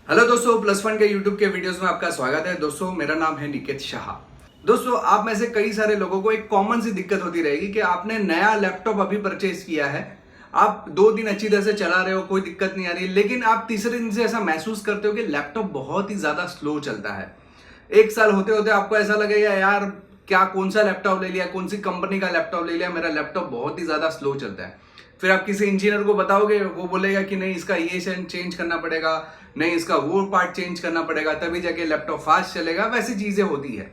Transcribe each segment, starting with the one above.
Hello दोस्तों, plus one के YouTube के वीडियोस में आपका स्वागत है। दोस्तों, मेरा नाम है निकेत शाह। दोस्तों, आप में से कई सारे लोगों को एक कॉमन सी दिक्कत होती रहेगी कि आपने नया लैपटॉप अभी परचेज किया है, आप 2 दिन अच्छी तरह से चला रहे हो, कोई दिक्कत नहीं आ रही, लेकिन आप तीसरे दिन से ऐसा महसूस करते हो कि लैपटॉप बहुत ही ज्यादा स्लो चलता है। 1 साल होते होते आपको ऐसा लगेगा, यार क्या कौन सा लैपटॉप ले लिया, कौन सी कंपनी का लैपटॉप ले लिया, मेरा लैपटॉप बहुत ही ज्यादा स्लो चलता है। फिर आप किसी इंजीनियर को बताओगे, वो बोलेगा कि नहीं इसका ये चेंज करना पड़ेगा, नहीं इसका वो पार्ट चेंज करना पड़ेगा, तभी जाके लैपटॉप फास्ट चलेगा। वैसी चीजें होती है।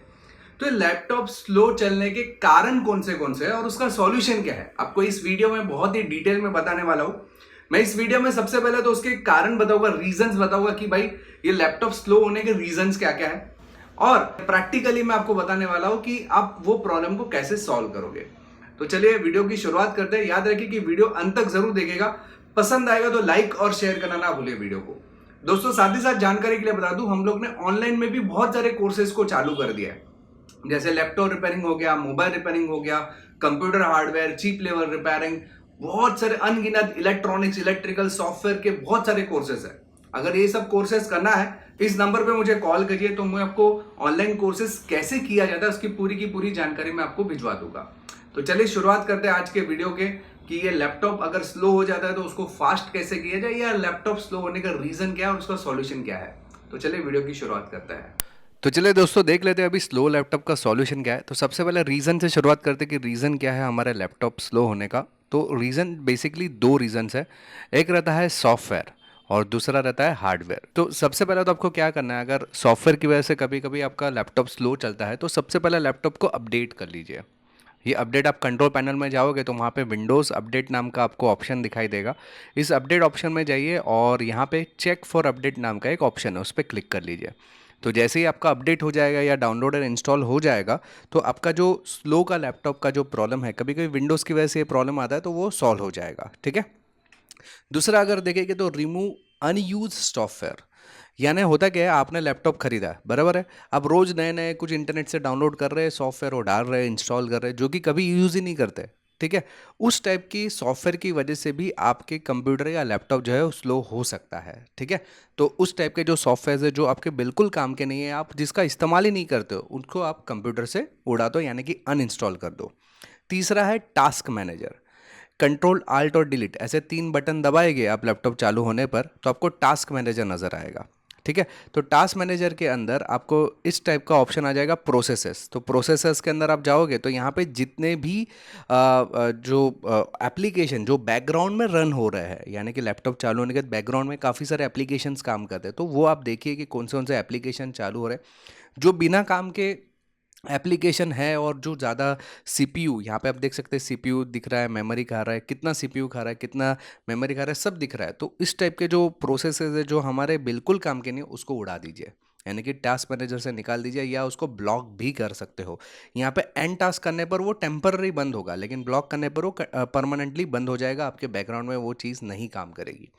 तो लैपटॉप स्लो चलने के कारण कौन से हैं और उसका सॉल्यूशन क्या है, आपको इस वीडियो में बहुत ही डिटेल में बताने वाला हूं। मैं इस वीडियो में सबसे पहले तो उसके कारण बताऊंगा, रीजंस बताऊंगा कि भाई ये लैपटॉप स्लो होने के रीजंस क्या क्या है, और प्रैक्टिकली मैं आपको बताने वाला हूं कि आप वो प्रॉब्लम को कैसे सॉल्व करोगे। तो चलिए वीडियो की शुरुआत करते हैं। याद रखिए कि वीडियो अंत तक जरूर देखेगा, पसंद आएगा तो लाइक और शेयर करना ना भूलिए वीडियो को। दोस्तों, साथ ही साथ जानकारी के लिए बता दूं, हम लोग ने ऑनलाइन में भी बहुत सारे कोर्सेज को चालू कर दिया है, जैसे लैपटॉप रिपेयरिंग हो गया, मोबाइल रिपेयरिंग हो गया, computer hardware, cheap level repairing, बहुत सारे अनगिनत इलेक्ट्रॉनिक्स इलेक्ट्रिकल सॉफ्टवेयर के बहुत सारे कोर्सेज है। अगर ये सब कोर्सेज करना है, इस नंबर पे मुझे कॉल करिए, तो मैं आपको ऑनलाइन कोर्सेज कैसे किया जाता है उसकी पूरी की पूरी जानकारी मैं आपको भिजवा दूंगा। तो चलिए शुरुआत करते हैं आज के वीडियो के, कि ये लैपटॉप अगर स्लो हो जाता है तो उसको फास्ट कैसे किया जाए, या लैपटॉप स्लो होने का रीजन क्या है और उसका सॉल्यूशन क्या है। तो चलिए वीडियो की शुरुआत करते हैं। तो चलिए दोस्तों देख लेते हैं अभी स्लो लैपटॉप का सॉल्यूशन क्या है। तो सबसे पहले रीज़न से शुरुआत करते हैं कि रीज़न क्या है हमारे लैपटॉप स्लो होने का। तो रीज़न बेसिकली दो रीज़न्स है। एक रहता है सॉफ्टवेयर और दूसरा रहता है हार्डवेयर। तो सबसे पहले तो आपको क्या करना है, अगर सॉफ्टवेयर की वजह से कभी कभी आपका लैपटॉप स्लो चलता है तो सबसे पहले लैपटॉप को अपडेट कर लीजिए। ये अपडेट आप कंट्रोल पैनल में जाओगे तो वहाँ पे विंडोज़ अपडेट नाम का आपको ऑप्शन दिखाई देगा। इस अपडेट ऑप्शन में जाइए और यहाँ पे चेक फॉर अपडेट नाम का एक ऑप्शन है, उस पर क्लिक कर लीजिए। तो जैसे ही आपका अपडेट हो जाएगा या डाउनलोड और इंस्टॉल हो जाएगा तो आपका जो स्लो का लैपटॉप का जो प्रॉब्लम है, कभी कभी विंडोज़ की वजह से ये प्रॉब्लम आता है, तो वो सॉल्व हो जाएगा। ठीक है। दूसरा अगर देखेंगे तो रिमूव अनयूज सॉफ्टवेयर। यानी होता क्या है, आपने लैपटॉप खरीदा है, बराबर है। अब रोज नए नए कुछ इंटरनेट से डाउनलोड कर रहे हैं सॉफ्टवेयर, वो डाल रहे हैं, इंस्टॉल कर रहे हैं, जो कि कभी यूज ही नहीं करते। ठीक है। उस टाइप की सॉफ्टवेयर की वजह से भी आपके कंप्यूटर या लैपटॉप जो है वो स्लो हो सकता है। ठीक है। तो उस टाइप के जो सॉफ्टवेयर है जो आपके बिल्कुल काम के नहीं है, आप जिसका इस्तेमाल ही नहीं करते हो, उनको आप कंप्यूटर से उड़ा दो, यानी कि अनइंस्टॉल कर दो। तीसरा है टास्क मैनेजर। कंट्रोल आल्ट और डिलीट ऐसे 3 बटन दबाएंगे आप लैपटॉप चालू होने पर तो आपको टास्क मैनेजर नज़र आएगा। ठीक है। तो टास्क मैनेजर के अंदर आपको इस टाइप का ऑप्शन आ जाएगा प्रोसेसेस। तो प्रोसेसेस के अंदर आप जाओगे तो यहाँ पे जितने भी जो एप्लीकेशन जो बैकग्राउंड में रन हो रहे हैं, यानी कि लैपटॉप चालू होने के बाद बैकग्राउंड में काफ़ी सारे एप्लीकेशंस काम करते हैं, तो वो आप देखिए कि कौन से एप्लीकेशन चालू हो रहे हैं। जो बिना काम के एप्लीकेशन है और जो ज़्यादा सीपीयू, यहाँ पे आप देख सकते हैं सीपीयू दिख रहा है, मेमोरी खा रहा है, कितना सीपीयू खा रहा है, कितना मेमोरी खा रहा है, सब दिख रहा है। तो इस टाइप के जो प्रोसेसेस है जो हमारे बिल्कुल काम के नहीं, उसको उड़ा दीजिए, यानी कि टास्क मैनेजर से निकाल दीजिए, या उसको ब्लॉक भी कर सकते हो। यहाँ पे एंड टास्क करने पर वो टेम्पररी बंद होगा, लेकिन ब्लॉक करने पर वो परमानेंटली बंद हो जाएगा, आपके बैकग्राउंड में वो चीज़ नहीं काम करेगी।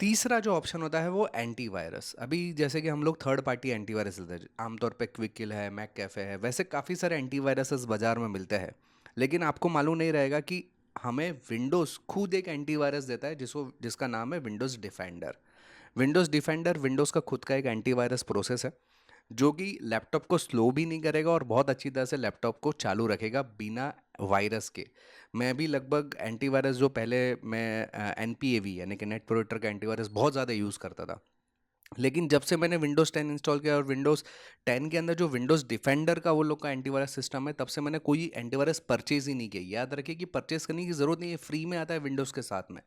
तीसरा जो ऑप्शन होता है वो एंटीवायरस। अभी जैसे कि हम लोग थर्ड पार्टी एंटीवायरस लेते हैं, आमतौर पे क्विक किल है, मैक कैफे है, वैसे काफ़ी सारे एंटीवायरसेस बाजार में मिलते हैं। लेकिन आपको मालूम नहीं रहेगा कि हमें विंडोज़ खुद एक एंटीवायरस देता है जिसका नाम है Windows defender. Windows defender Windows का खुद का एक एंटीवायरस प्रोसेस है, जो कि लैपटॉप को स्लो भी नहीं करेगा और बहुत अच्छी तरह से लैपटॉप को चालू रखेगा बिना वायरस के। मैं भी लगभग एंटीवायरस जो पहले मैं एन पी ए वी यानी कि नेट प्रोटेक्टर का एंटीवायरस बहुत ज़्यादा यूज़ करता था, लेकिन जब से मैंने विंडोज़ 10 इंस्टॉल किया और विंडोज़ 10 के अंदर जो विंडोज़ डिफेंडर का वो लोग का एंटीवायरस सिस्टम है, तब से मैंने कोई एंटीवायरस परचेज ही नहीं किया। याद रखिए कि परचेज करने की ज़रूरत नहीं है, फ्री में आता है विंडोज़ के साथ में।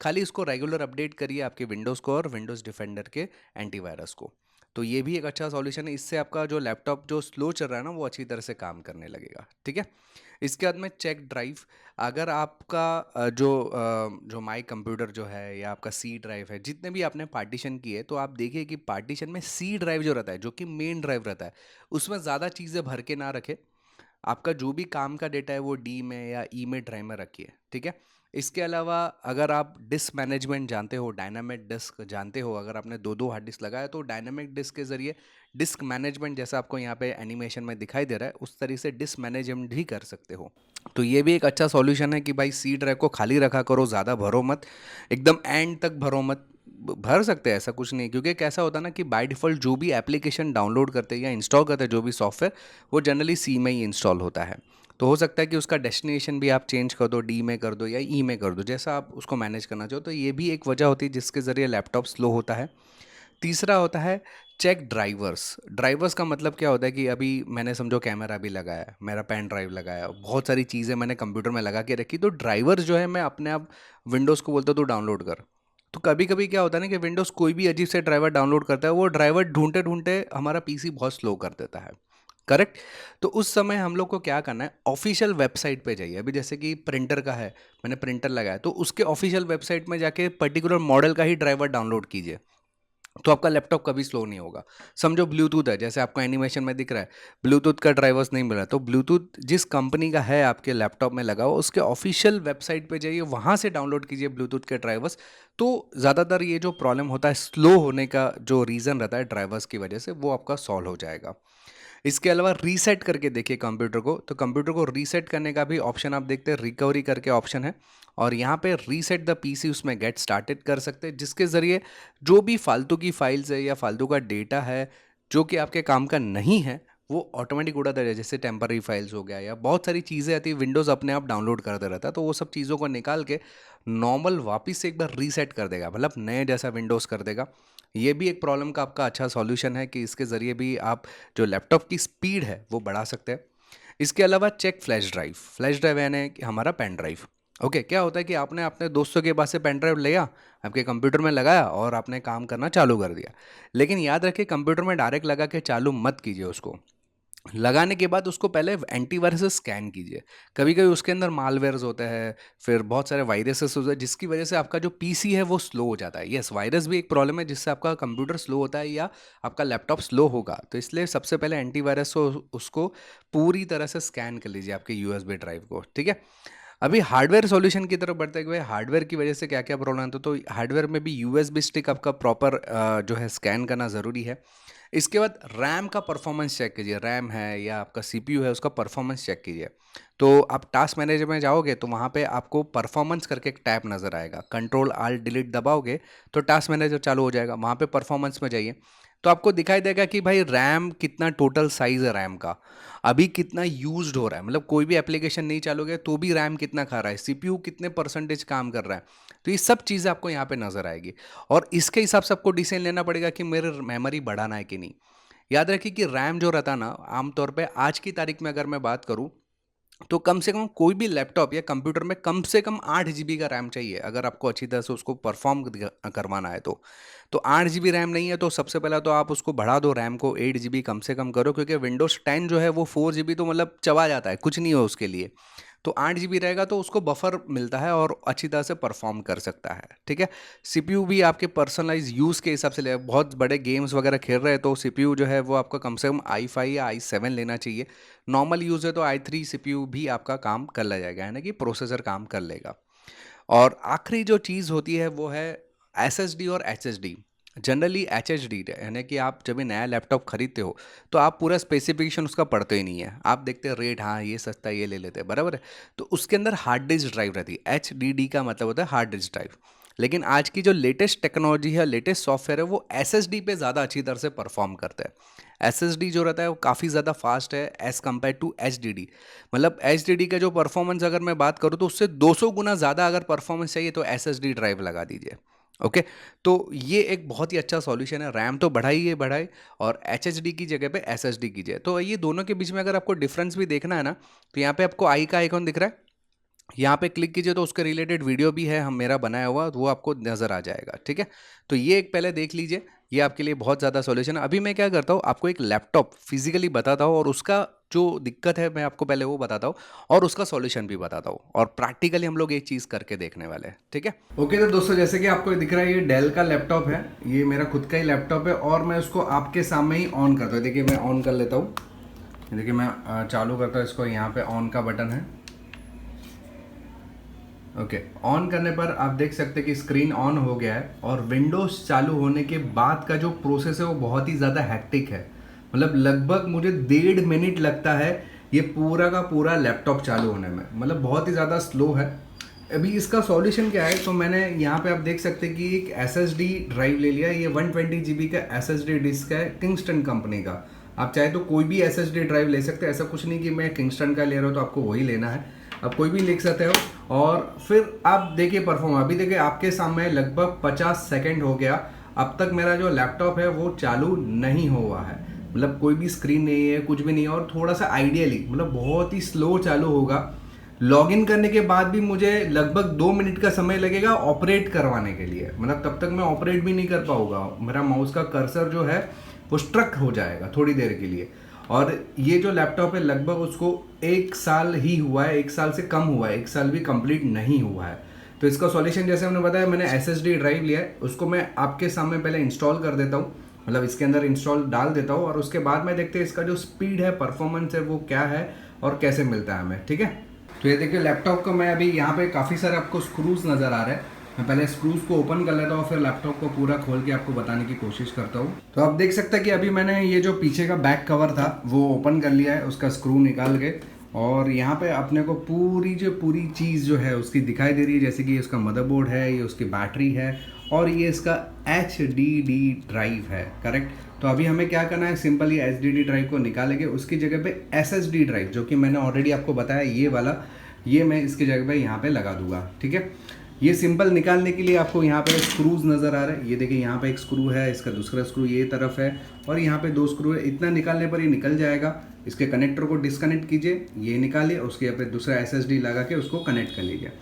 खाली इसको रेगुलर अपडेट करिए आपके विंडोज़ को और विंडोज़ डिफेंडर के एंटीवायरस को। तो ये भी एक अच्छा सॉल्यूशन है, इससे आपका जो लैपटॉप जो स्लो चल रहा है ना, वो अच्छी तरह से काम करने लगेगा। ठीक है। इसके बाद में चेक ड्राइव। अगर आपका जो माई कंप्यूटर जो है या आपका सी ड्राइव है, जितने भी आपने पार्टीशन किए, तो आप देखिए कि पार्टीशन में सी ड्राइव जो रहता है, जो कि मेन ड्राइव रहता है, उसमें ज़्यादा चीज़ें भर के ना रखे। आपका जो भी काम का डेटा है वो डी में या ई में ड्राइव में रखिए। ठीक है। इसके अलावा अगर आप डिस्क मैनेजमेंट जानते हो, डायनामिक डिस्क जानते हो, अगर आपने दो दो हार्ड डिस्क लगाया तो डायनामिक डिस्क के जरिए डिस्क मैनेजमेंट, जैसा आपको यहाँ पे एनिमेशन में दिखाई दे रहा है, उस तरीके से डिस्क मैनेजमेंट भी कर सकते हो। तो ये भी एक अच्छा सॉल्यूशन है कि भाई सी ड्राइव को खाली रखा करो, ज़्यादा भरो मत, एकदम एंड तक भरो मत। भर सकते हैं, ऐसा कुछ नहीं। क्योंकि कैसा होता है ना कि बाय डिफ़ॉल्ट जो भी एप्लीकेशन डाउनलोड करते हैं या इंस्टॉल करते हैं जो भी सॉफ्टवेयर, वो जनरली सी में ही इंस्टॉल होता है। तो हो सकता है कि उसका डेस्टिनेशन भी आप चेंज कर दो, डी में कर दो या ई में कर दो, जैसा आप उसको मैनेज करना चाहो। तो ये भी एक वजह होती है जिसके ज़रिए लैपटॉप स्लो होता है। तीसरा होता है चेक ड्राइवर्स। ड्राइवर्स का मतलब क्या होता है कि अभी मैंने समझो कैमरा भी लगाया, मेरा पेन ड्राइव लगाया, बहुत सारी चीज़ें मैंने कंप्यूटर में लगा के रखी, तो ड्राइवर्स जो है मैं अपने आप विंडोज़ को बोलता हूँ तो डाउनलोड कर। तो कभी कभी क्या होता है ना कि विंडोज़ कोई भी अजीब से ड्राइवर डाउनलोड करता है, वो ड्राइवर ढूंढते ढूंढते हमारा पीसी बहुत स्लो कर देता है। करेक्ट। तो उस समय हम लोग को क्या करना है, ऑफिशियल वेबसाइट पे जाइए। अभी जैसे कि प्रिंटर का है, मैंने प्रिंटर लगाया, तो उसके ऑफिशियल वेबसाइट में जाके पर्टिकुलर मॉडल का ही ड्राइवर डाउनलोड कीजिए, तो आपका लैपटॉप कभी स्लो नहीं होगा। समझो ब्लूटूथ है, जैसे आपको एनिमेशन में दिख रहा है, ब्लूटूथ का ड्राइवर्स नहीं मिल रहा, तो ब्लूटूथ जिस कंपनी का है आपके लैपटॉप में लगा हुआ, उसके ऑफिशियल वेबसाइट पे जाइए, वहाँ से डाउनलोड कीजिए ब्लूटूथ के ड्राइवर्स। तो ज़्यादातर ये जो प्रॉब्लम होता है स्लो होने का, जो रीज़न रहता है ड्राइवर्स की वजह से, वो आपका सॉल्व हो जाएगा। इसके अलावा रीसेट करके देखिए कंप्यूटर को, तो कंप्यूटर को रीसेट करने का भी ऑप्शन आप देखते हैं, रिकवरी करके ऑप्शन है, और यहाँ पे रीसेट द पीसी, उसमें गेट स्टार्टेड कर सकते हैं, जिसके ज़रिए जो भी फालतू की फाइल्स है या फालतू का डेटा है जो कि आपके काम का नहीं है, वो ऑटोमेटिक उड़ा दे, जैसे टेम्पररी फाइल्स हो गया या बहुत सारी चीज़ें आती है, विंडोज़ अपने आप डाउनलोड करते रहता है, तो वो सब चीज़ों को निकाल के नॉर्मल वापस से एक बार रीसेट कर देगा, मतलब नए जैसा विंडोज़ कर देगा। ये भी एक प्रॉब्लम का आपका अच्छा सॉल्यूशन है कि इसके ज़रिए भी आप जो लैपटॉप की स्पीड है वो बढ़ा सकते हैं। इसके अलावा check flash drive. Flash drive यानी कि हमारा पेन ड्राइव। ओके, क्या होता है कि आपने अपने दोस्तों के पास से पेन ड्राइव लिया, आपके कंप्यूटर में लगाया और आपने काम करना चालू कर दिया। लेकिन याद रखिए, कंप्यूटर में डायरेक्ट लगा के चालू मत कीजिए उसको। लगाने के बाद उसको पहले एंटीवायरस से स्कैन कीजिए। कभी-कभी उसके अंदर मालवेयर्स होते हैं, फिर बहुत सारे वायरसेस होते हैं, जिसकी वजह से आपका जो पीसी है वो स्लो हो जाता है। यस, वायरस भी एक प्रॉब्लम है जिससे आपका कंप्यूटर स्लो होता है या आपका लैपटॉप स्लो होगा। तो इसलिए सबसे पहले एंटीवायरस को उसको पूरी तरह से स्कैन कर लीजिए आपके यूएसबी ड्राइव को, ठीक है? अभी हार्डवेयर सॉल्यूशन की तरफ बढ़ते हुए, हार्डवेयर की वजह से क्या-क्या प्रॉब्लम आता है, तो हार्डवेयर में भी यूएसबी स्टिक आपका प्रॉपर जो है स्कैन करना ज़रूरी है। इसके बाद रैम का परफॉर्मेंस चेक कीजिए, रैम है या आपका सीपीयू है, उसका परफॉर्मेंस चेक कीजिए। तो आप टास्क मैनेजर में जाओगे तो वहाँ पे आपको परफॉर्मेंस करके एक टैब नज़र आएगा, कंट्रोल आल्ट डिलीट दबाओगे तो टास्क मैनेजर चालू हो जाएगा। वहाँ पे परफॉर्मेंस में जाइए तो आपको दिखाई देगा कि भाई रैम कितना, टोटल साइज़ है रैम का, अभी कितना यूज्ड हो रहा है, मतलब कोई भी एप्लीकेशन नहीं चालू गया तो भी रैम कितना खा रहा है, सीपीयू कितने परसेंटेज काम कर रहा है। तो ये सब चीज़ें आपको यहाँ पे नज़र आएगी, और इसके हिसाब से आपको डिसीजन लेना पड़ेगा कि मेरे मेमोरी बढ़ाना है कि नहीं। याद रखिए कि रैम जो रहता है ना, आमतौर पे आज की तारीख में अगर मैं बात करूँ, तो कम से कम कोई भी लैपटॉप या कंप्यूटर में कम से कम 8 जीबी का रैम चाहिए, अगर आपको अच्छी तरह से उसको परफॉर्म करवाना है तो 8 जीबी रैम नहीं है तो सबसे पहले तो आप उसको बढ़ा दो, रैम को 8 जीबी कम से कम करो, क्योंकि विंडोज़ 10 जो है वो 4 जीबी तो मतलब चबा जाता है, कुछ नहीं हो उसके लिए। तो 8 जीबी रहेगा तो उसको बफर मिलता है और अच्छी तरह से परफॉर्म कर सकता है, ठीक है? सीपीयू भी आपके पर्सनलाइज यूज़ के हिसाब से ले, बहुत बड़े गेम्स वगैरह खेल रहे हैं तो सीपीयू जो है वो आपका कम से कम i5 या i7 लेना चाहिए। नॉर्मल यूज़ है तो i3 सीपीयू भी आपका काम कर ले जाएगा, यानी कि प्रोसेसर काम कर लेगा। और आखिरी जो चीज़ होती है वो है एसएसडी और एचएसडी। जनरली एचएचडी यानी कि आप जब भी नया लैपटॉप खरीदते हो तो आप पूरा स्पेसिफिकेशन उसका पढ़ते ही नहीं है, आप देखते हैं रेट, हाँ ये सस्ता है ये ले लेते हैं, बराबर है। तो उसके अंदर हार्ड डिस्क ड्राइव रहती है, एचडीडी का मतलब होता है हार्ड डिस्क ड्राइव। लेकिन आज की जो लेटेस्ट टेक्नोलॉजी है, लेटेस्ट सॉफ्टवेयर है, वो एसएसडी पे ज़्यादा अच्छी तरह से परफॉर्म करता है। एसएसडी जो रहता है वो काफ़ी ज़्यादा फास्ट है एज़ कम्पेयर टू एचडीडी। मतलब एचडीडी का जो परफॉर्मेंस अगर मैं बात करूँ तो उससे 200 गुना ज़्यादा अगर परफॉर्मेंस चाहिए तो एसएसडी ड्राइव लगा दीजिए। ओके, तो ये एक बहुत ही अच्छा सॉल्यूशन है, रैम तो बढ़ाइए बढ़ाए और एचएचडी की जगह पे एसएसडी कीजिए। तो ये दोनों के बीच में अगर आपको डिफरेंस भी देखना है ना, तो यहाँ पे आपको आई का आइकॉन दिख रहा है, यहाँ पे क्लिक कीजिए तो उसके रिलेटेड वीडियो भी है हम मेरा बनाया हुआ, वो आपको नज़र आ जाएगा, ठीक है? तो ये एक पहले देख लीजिए, ये आपके लिए बहुत ज़्यादा सॉल्यूशन है। अभी मैं क्या करता हूँ, आपको एक लैपटॉप फिजिकली बताता हूँ और उसका जो दिक्कत है मैं आपको पहले वो बताता हूँ और उसका सॉल्यूशन भी बताता हूँ, और प्रैक्टिकली हम लोग एक चीज़ करके देखने वाले हैं, ठीक है? ओके, तो दोस्तों जैसे कि आपको दिख रहा है ये डेल का लैपटॉप है, ये मेरा खुद का ही लैपटॉप है और मैं उसको आपके सामने ही ऑन करता हूँ। देखिए मैं ऑन कर लेता हूँ, देखिए मैं चालू करता हूँ इसको, यहाँ पे ऑन का बटन है। ओके, ऑन करने पर आप देख सकते हैं कि स्क्रीन ऑन हो गया है और विंडोज़ चालू होने के बाद का जो प्रोसेस है वो बहुत ही ज़्यादा हैक्टिक है। मतलब लगभग मुझे 1.5 मिनट लगता है ये पूरा का पूरा लैपटॉप चालू होने में, मतलब बहुत ही ज़्यादा स्लो है। अभी इसका सॉल्यूशन क्या है, तो मैंने यहाँ पे आप देख सकते हैं कि एक SSD ड्राइव ले लिया। ये 120 GB का SSD डिस्क है किंगस्टन कंपनी का। आप चाहे तो कोई भी SSD ड्राइव ले सकते हैं, ऐसा कुछ नहीं कि मैं किंगस्टन का ले रहा हूँ तो आपको वही लेना है, आप कोई भी लिख सकते हो। और फिर आप देखिए परफॉर्म, अभी देखिए आपके सामने लगभग 50 सेकेंड हो गया, अब तक मेरा जो लैपटॉप है वो चालू नहीं हुआ है, मतलब कोई भी स्क्रीन नहीं है, कुछ भी नहीं है। और थोड़ा सा आइडियली मतलब बहुत ही स्लो चालू होगा। लॉगिन करने के बाद भी मुझे लगभग 2 मिनट का समय लगेगा ऑपरेट करवाने के लिए, मतलब तब तक मैं ऑपरेट भी नहीं कर पाऊंगा, मेरा माउस का कर्सर जो है वो स्ट्रक हो जाएगा थोड़ी देर के लिए। और ये जो लैपटॉप है लगभग उसको 1 साल ही हुआ है, 1 साल से कम हुआ है, 1 साल भी कंप्लीट नहीं हुआ है। तो इसका सॉल्यूशन जैसे हमने बताया, मैंने SSD ड्राइव लिया है, उसको मैं आपके सामने पहले इंस्टॉल कर देता हूँ, मतलब इसके अंदर इंस्टॉल डाल देता हूँ, और उसके बाद में देखते हैं इसका जो स्पीड है, परफॉर्मेंस है, वो क्या है और कैसे मिलता है हमें। ठीक है, तो ये देखिए लैपटॉप को मैं अभी यहाँ पे काफ़ी सारे आपको स्क्रूज नज़र आ रहे हैं, मैं पहले स्क्रूज को ओपन कर लेता हूँ, फिर लैपटॉप को पूरा खोल के आपको बताने की कोशिश करता हूँ। तो आप देख सकते हैं कि अभी मैंने ये जो पीछे का बैक कवर था वो ओपन कर लिया है, उसका स्क्रू निकाल के, और यहाँ पे अपने को पूरी चीज़ जो है उसकी दिखाई दे रही है, जैसे कि ये उसका मदरबोर्ड है, ये उसकी बैटरी है, और ये इसका HDD ड्राइव है। करेक्ट, तो अभी हमें क्या करना है, सिंपल ये HDD ड्राइव को निकालेंगे, उसकी जगह पे SSD ड्राइव जो कि मैंने ऑलरेडी आपको बताया ये वाला, ये मैं इसकी जगह पे यहाँ पे लगा दूंगा। ठीक है, ये सिंपल निकालने के लिए आपको यहाँ पे स्क्रूज नज़र आ रहे हैं, ये देखिए यहाँ पे एक स्क्रू है, इसका दूसरा स्क्रू ये तरफ है, और यहाँ पे 2 स्क्रू है। इतना निकालने पर ये निकल जाएगा। इसके कनेक्टर को डिस्कनेक्ट कीजिए, ये निकालिए, उसके यहाँ पे दूसरा SSD लगा के उसको कनेक्ट कर लीजिए।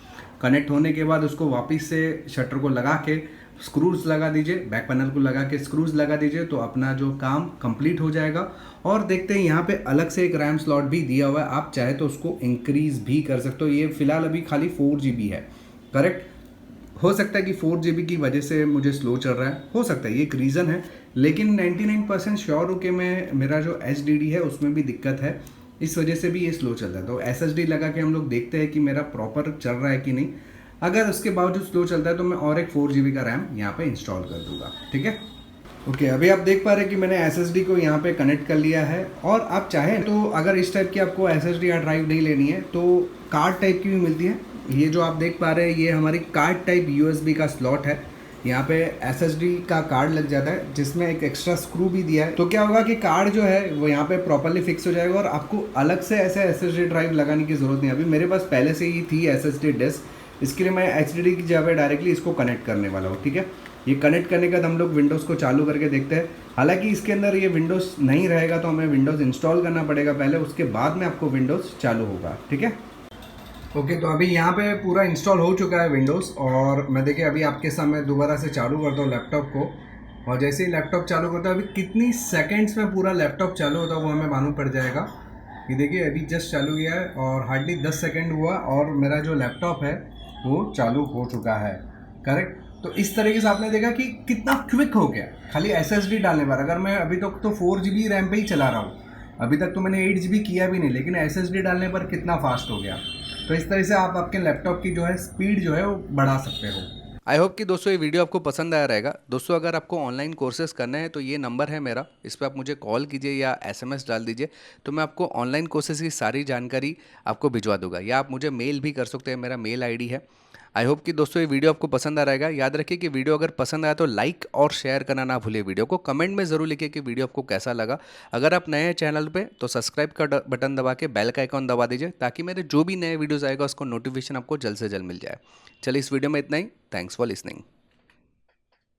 कनेक्ट होने के बाद उसको वापस से शटर को लगा के स्क्रूज लगा दीजिए, बैक पैनल को लगा के स्क्रूज लगा दीजिए, तो अपना जो काम कंप्लीट हो जाएगा। और देखते हैं यहाँ पे अलग से एक रैम स्लॉट भी दिया हुआ है, आप चाहे तो उसको इंक्रीज भी कर सकते हो। ये फिलहाल अभी खाली 4 GB है। करेक्ट, हो सकता है कि 4 GB की वजह से मुझे स्लो चल रहा है, हो सकता है ये एक रीज़न है, लेकिन 99% श्योर हूँ कि मेरा जो HDD है उसमें भी दिक्कत है, इस वजह से भी ये स्लो चल रहा है। तो SSD लगा के हम लोग देखते हैं कि मेरा प्रॉपर चल रहा है कि नहीं। अगर उसके बावजूद स्लो चलता है तो मैं और एक 4 GB का रैम यहाँ पे इंस्टॉल कर दूंगा। ठीक है, ओके, अभी आप देख पा रहे हैं कि मैंने SSD को यहाँ पे कनेक्ट कर लिया है। और आप चाहें तो अगर इस टाइप की आपको SSD या ड्राइव नहीं लेनी है तो कार्ड टाइप की भी मिलती है। ये जो आप देख पा रहे हैं ये हमारी कार्ड टाइप USB का स्लॉट है, यहाँ पे SSD का कार्ड लग जाता है जिसमें एक एक्स्ट्रा स्क्रू भी दिया है। तो क्या होगा कि कार्ड जो है वो यहाँ पे प्रॉपर्ली फिक्स हो जाएगा और आपको अलग से ऐसे SSD ड्राइव लगाने की ज़रूरत नहीं है। अभी मेरे पास पहले से ही थी SSD डिस्क, इसके लिए मैं HDD की जगह डायरेक्टली इसको कनेक्ट करने वाला हूँ। ठीक है, ये कनेक्ट करने के बाद हम लोग विंडोज़ को चालू करके देखते हैं। हालांकि इसके अंदर ये विंडोज़ नहीं रहेगा तो हमें विंडोज़ इंस्टॉल करना पड़ेगा पहले, उसके बाद में आपको विंडोज़ चालू होगा। ठीक है, ओके, तो अभी यहाँ पे पूरा इंस्टॉल हो चुका है विंडोज़, और मैं देखिए अभी आपके सामने दोबारा से चालू करता हूँ लैपटॉप को, और जैसे ही लैपटॉप चालू करता है अभी कितनी सेकेंड्स में पूरा लैपटॉप चालू होता है वो हमें मालूम पड़ जाएगा। ये देखिए अभी जस्ट चालू किया है और हार्डली 10 सेकेंड हुआ और मेरा जो लैपटॉप है वो चालू हो चुका है। करेक्ट, तो इस तरीके से आपने देखा कि कितना क्विक हो गया खाली SSD डालने पर। अगर मैं अभी तक तो 4 GB रैम पे ही चला रहा हूँ, अभी तक तो मैंने 8 GB किया भी नहीं, लेकिन SSD डालने पर कितना फास्ट हो गया। तो इस तरह से आप आपके लैपटॉप की जो है स्पीड जो है वो बढ़ा सकते हो। आई होप कि दोस्तों ये वीडियो आपको पसंद आया रहेगा। दोस्तों अगर आपको ऑनलाइन कोर्सेज करना है तो ये नंबर है मेरा, इस पर आप मुझे कॉल कीजिए या SMS डाल दीजिए, तो मैं आपको ऑनलाइन कोर्सेज की सारी जानकारी आपको भिजवा दूंगा, या आप मुझे मेल भी कर सकते हैं, मेरा मेल ID है। आई होप कि दोस्तों ये वीडियो आपको पसंद आ रहेगा। याद रखिए कि वीडियो अगर पसंद आया तो लाइक और शेयर करना ना भूलिए। वीडियो को कमेंट में ज़रूर लिखिए कि वीडियो आपको कैसा लगा। अगर आप नए हैं चैनल पे तो सब्सक्राइब का बटन दबा के बेल का आइकॉन दबा दीजिए, ताकि मेरे जो भी नए वीडियोज़ आएगा उसको नोटिफिकेशन आपको जल्द से जल्द मिल जाए। चलिए इस वीडियो में इतना ही। Thanks for listening.